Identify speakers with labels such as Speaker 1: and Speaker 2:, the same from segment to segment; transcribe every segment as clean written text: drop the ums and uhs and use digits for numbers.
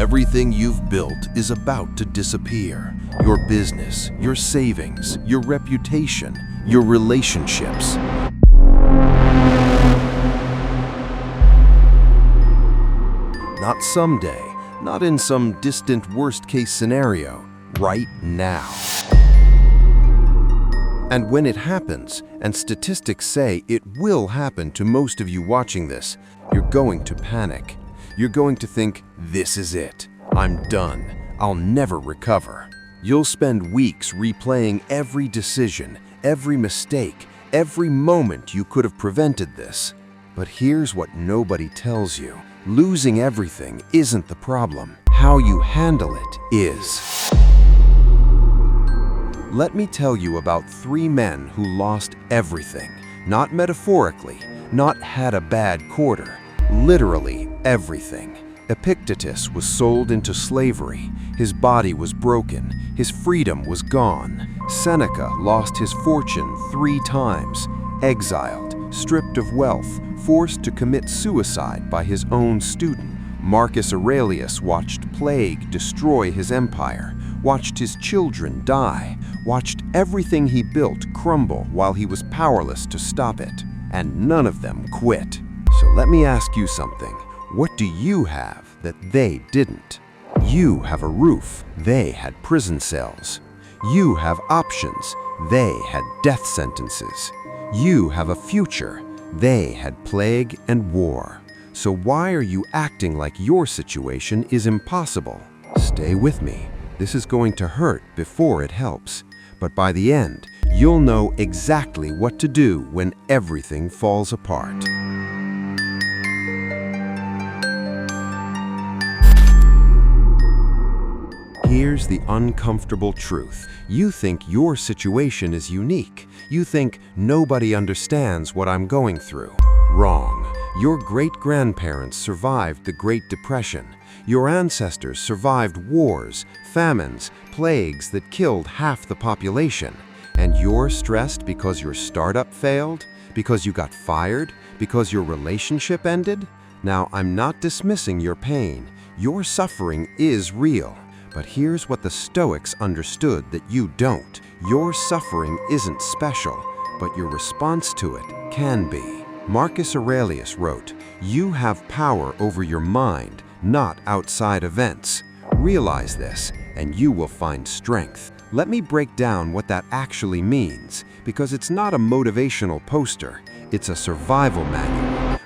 Speaker 1: Everything you've built is about to disappear. Your business, your savings, your reputation, your relationships. Not someday, not in some distant worst-case scenario, right now. And when it happens, and statistics say it will happen to most of you watching this, you're going to panic. You're going to think, this is it. I'm done. I'll never recover. You'll spend weeks replaying every decision, every mistake, every moment you could have prevented this. But here's what nobody tells you. Losing everything isn't the problem. How you handle it is. Let me tell you about 3 men who lost everything. Not metaphorically, not had a bad quarter. Literally everything. Epictetus was sold into slavery. His body was broken. His freedom was gone. Seneca lost his fortune 3 times. Exiled, stripped of wealth, forced to commit suicide by his own student. Marcus Aurelius watched plague destroy his empire, watched his children die, watched everything he built crumble while he was powerless to stop it. And none of them quit. So let me ask you something. What do you have that they didn't? You have a roof. They had prison cells. You have options. They had death sentences. You have a future. They had plague and war. So why are you acting like your situation is impossible? Stay with me. This is going to hurt before it helps. But by the end, you'll know exactly what to do when everything falls apart. Here's the uncomfortable truth. You think your situation is unique. You think nobody understands what I'm going through. Wrong. Your great-grandparents survived the Great Depression. Your ancestors survived wars, famines, plagues that killed half the population. And you're stressed because your startup failed? Because you got fired? Because your relationship ended? Now, I'm not dismissing your pain. Your suffering is real. But here's what the Stoics understood that you don't. Your suffering isn't special, but your response to it can be. Marcus Aurelius wrote, "You have power over your mind, not outside events. Realize this, and you will find strength." Let me break down what that actually means, because it's not a motivational poster, it's a survival manual.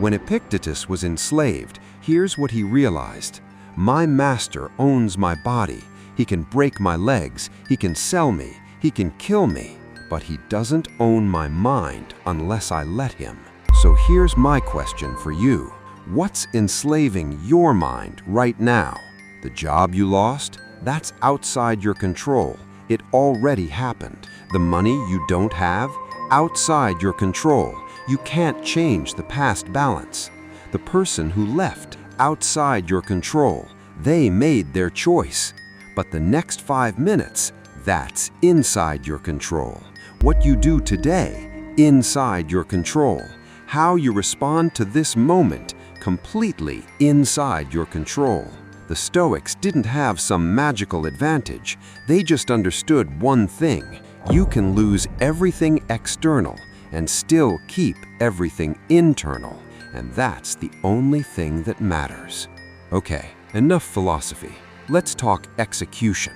Speaker 1: When Epictetus was enslaved, here's what he realized. My master owns my body. He can break my legs, he can sell me, he can kill me, but he doesn't own my mind unless I let him. So here's my question for you. What's enslaving your mind right now? The job you lost? That's outside your control. It already happened. The money you don't have? Outside your control. You can't change the past balance. The person who left? Outside your control. They made their choice. But the next 5 minutes, that's inside your control. What you do today, inside your control. How you respond to this moment, completely inside your control. The Stoics didn't have some magical advantage. They just understood one thing. You can lose everything external and still keep everything internal. And that's the only thing that matters. Okay, enough philosophy. Let's talk execution.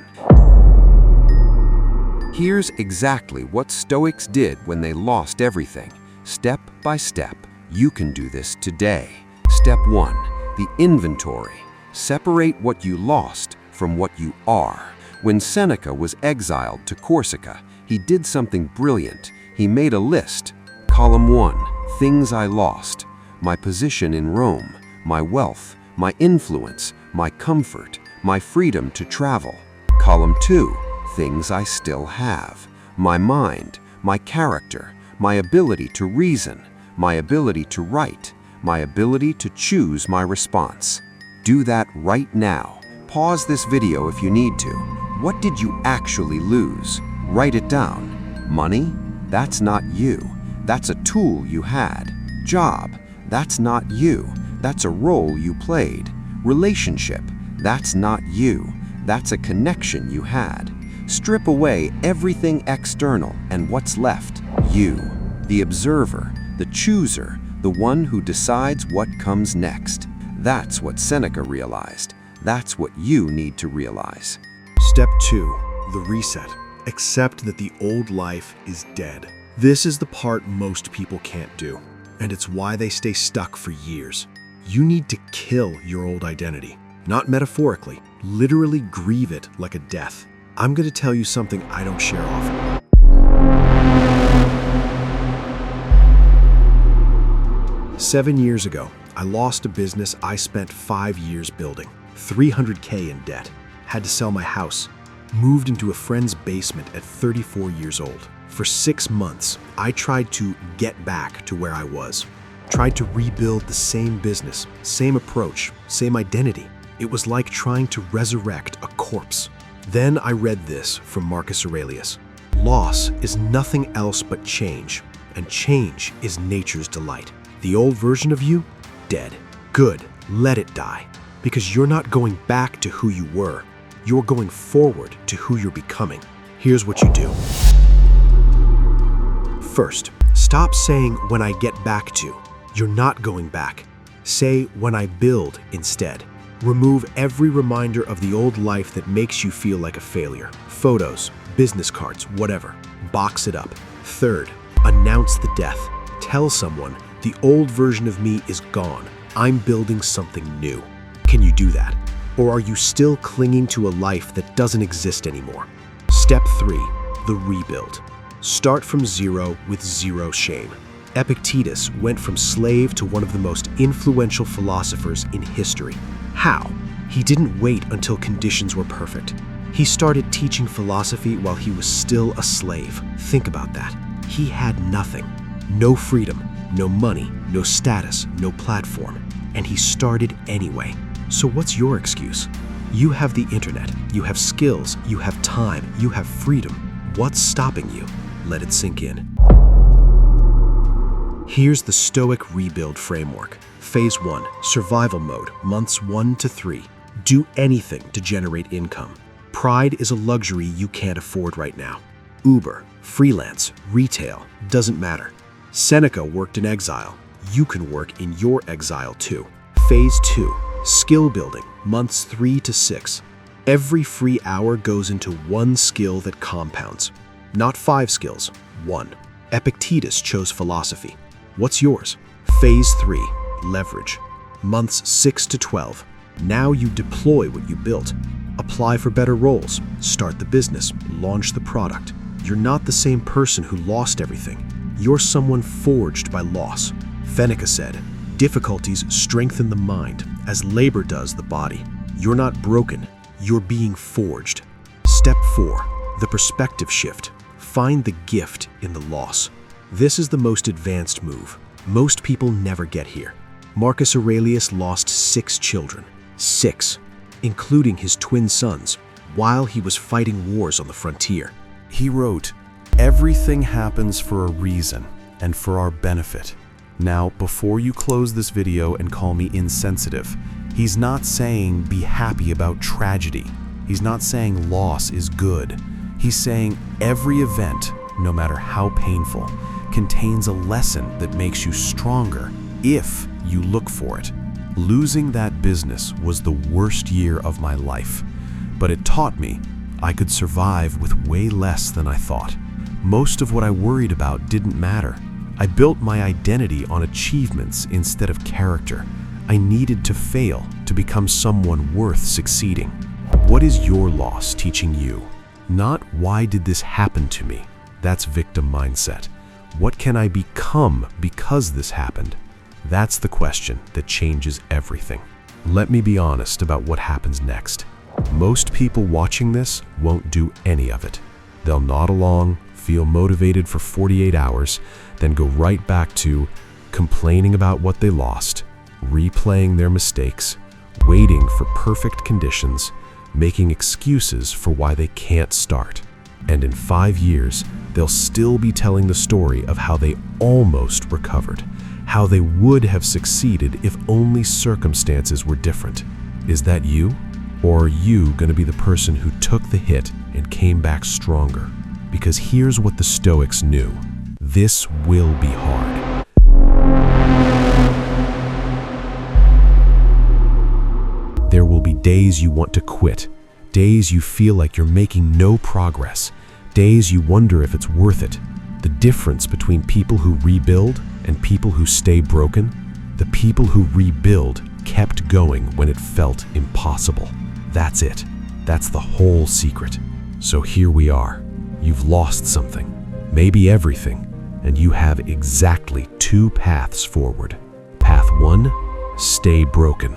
Speaker 1: Here's exactly what Stoics did when they lost everything. Step by step, you can do this today. Step 1, the inventory. Separate what you lost from what you are. When Seneca was exiled to Corsica, he did something brilliant. He made a list. Column 1, things I lost. My position in Rome, my wealth, my influence, my comfort, my freedom to travel. Column 2, things I still have. My mind, my character, my ability to reason, my ability to write, my ability to choose my response. Do that right now. Pause this video if you need to. What did you actually lose? Write it down. Money? That's not you. That's a tool you had. Job, that's not you. That's a role you played. Relationship, that's not you. That's a connection you had. Strip away everything external, and what's left? You, the observer, the chooser, the one who decides what comes next. That's what Seneca realized. That's what you need to realize.
Speaker 2: Step 2, the reset. Accept that the old life is dead. This is the part most people can't do, and it's why they stay stuck for years. You need to kill your old identity. Not metaphorically, literally grieve it like a death. I'm going to tell you something I don't share often. 7 years ago, I lost a business I spent 5 years building. $300K in debt. Had to sell my house. Moved into a friend's basement at 34 years old. For 6 months, I tried to get back to where I was. Tried to rebuild the same business, same approach, same identity. It was like trying to resurrect a corpse. Then I read this from Marcus Aurelius. Loss is nothing else but change, and change is nature's delight. The old version of you, dead. Good, let it die. Because you're not going back to who you were. You're going forward to who you're becoming. Here's what you do. First, stop saying when I get back to. You're not going back. Say when I build instead. Remove every reminder of the old life that makes you feel like a failure. Photos, business cards, whatever. Box it up. Third, announce the death. Tell someone, the old version of me is gone. I'm building something new. Can you do that? Or are you still clinging to a life that doesn't exist anymore? Step 3, the rebuild. Start from zero with zero shame. Epictetus went from slave to one of the most influential philosophers in history. How? He didn't wait until conditions were perfect. He started teaching philosophy while he was still a slave. Think about that. He had nothing. No freedom, no money, no status, no platform. And he started anyway. So what's your excuse? You have the internet, you have skills, you have time, you have freedom. What's stopping you? Let it sink in. Here's the Stoic rebuild framework. Phase 1, survival mode, months 1 to 3. Do anything to generate income. Pride is a luxury you can't afford right now. Uber, freelance, retail, doesn't matter. Seneca worked in exile. You can work in your exile too. Phase 2, skill building, months 3 to 6. Every free hour goes into one skill that compounds. Not 5 skills, 1. Epictetus chose philosophy. What's yours? Phase 3, leverage. Months 6 to 12. Now you deploy what you built. Apply for better roles, start the business, launch the product. You're not the same person who lost everything. You're someone forged by loss. Seneca said, difficulties strengthen the mind as labor does the body. You're not broken, you're being forged. Step 4, the perspective shift. Find the gift in the loss. This is the most advanced move. Most people never get here. Marcus Aurelius lost 6 children. 6, including his twin sons, while he was fighting wars on the frontier.
Speaker 3: He wrote, "Everything happens for a reason and for our benefit." Now, before you close this video and call me insensitive, he's not saying be happy about tragedy. He's not saying loss is good. He's saying every event, no matter how painful, contains a lesson that makes you stronger if you look for it. Losing that business was the worst year of my life, but it taught me I could survive with way less than I thought. Most of what I worried about didn't matter. I built my identity on achievements instead of character. I needed to fail to become someone worth succeeding. What is your loss teaching you? Not why did this happen to me? That's victim mindset. What can I become because this happened? That's the question that changes everything. Let me be honest about what happens next. Most people watching this won't do any of it. They'll nod along, feel motivated for 48 hours, then go right back to complaining about what they lost, replaying their mistakes, waiting for perfect conditions, making excuses for why they can't start. And in 5 years, they'll still be telling the story of how they almost recovered, how they would have succeeded if only circumstances were different. Is that you? Or are you going to be the person who took the hit and came back stronger? Because here's what the Stoics knew. This will be hard. There will be days you want to quit, days you feel like you're making no progress, days you wonder if it's worth it. The difference between people who rebuild and people who stay broken, the people who rebuild kept going when it felt impossible. That's it. That's the whole secret. So here we are. You've lost something, maybe everything, and you have exactly two paths forward. Path 1, stay broken.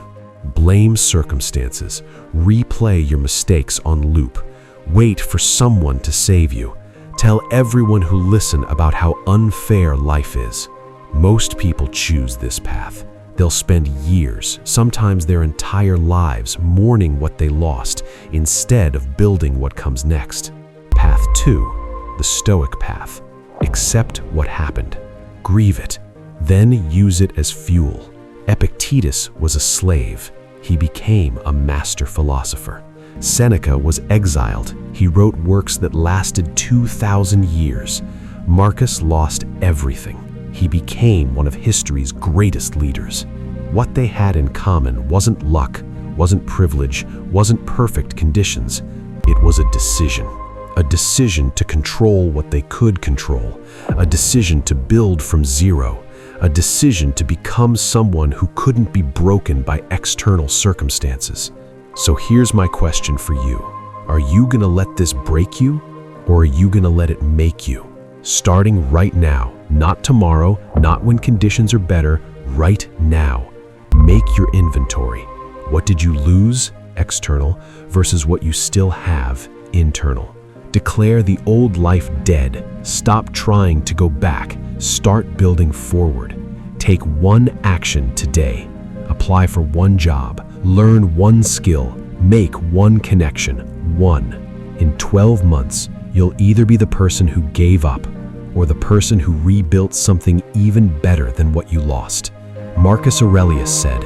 Speaker 3: Blame circumstances. Replay your mistakes on loop. Wait for someone to save you. Tell everyone who listen about how unfair life is. Most people choose this path. They'll spend years, sometimes their entire lives, mourning what they lost instead of building what comes next. Path 2, the Stoic path. Accept what happened. Grieve it. Then use it as fuel. Epictetus was a slave. He became a master philosopher. Seneca was exiled. He wrote works that lasted 2,000 years. Marcus lost everything. He became one of history's greatest leaders. What they had in common wasn't luck, wasn't privilege, wasn't perfect conditions. It was a decision. A decision to control what they could control. A decision to build from zero. A decision to become someone who couldn't be broken by external circumstances. So here's my question for you. Are you gonna let this break you, or are you gonna let it make you? Starting right now, not tomorrow, not when conditions are better, right now. Make your inventory. What did you lose, external, versus what you still have, internal? Declare the old life dead. Stop trying to go back. Start building forward. Take one action today. Apply for one job. Learn one skill. Make one connection. One. In 12 months, you'll either be the person who gave up or the person who rebuilt something even better than what you lost. Marcus Aurelius said,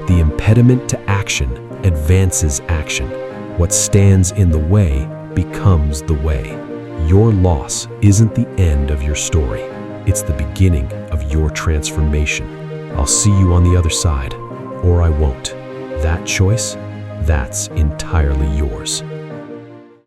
Speaker 3: "The impediment to action advances action. What stands in the way becomes the way." Your loss isn't the end of your story. It's the beginning of your transformation. I'll see you on the other side, or I won't. That choice, that's entirely yours.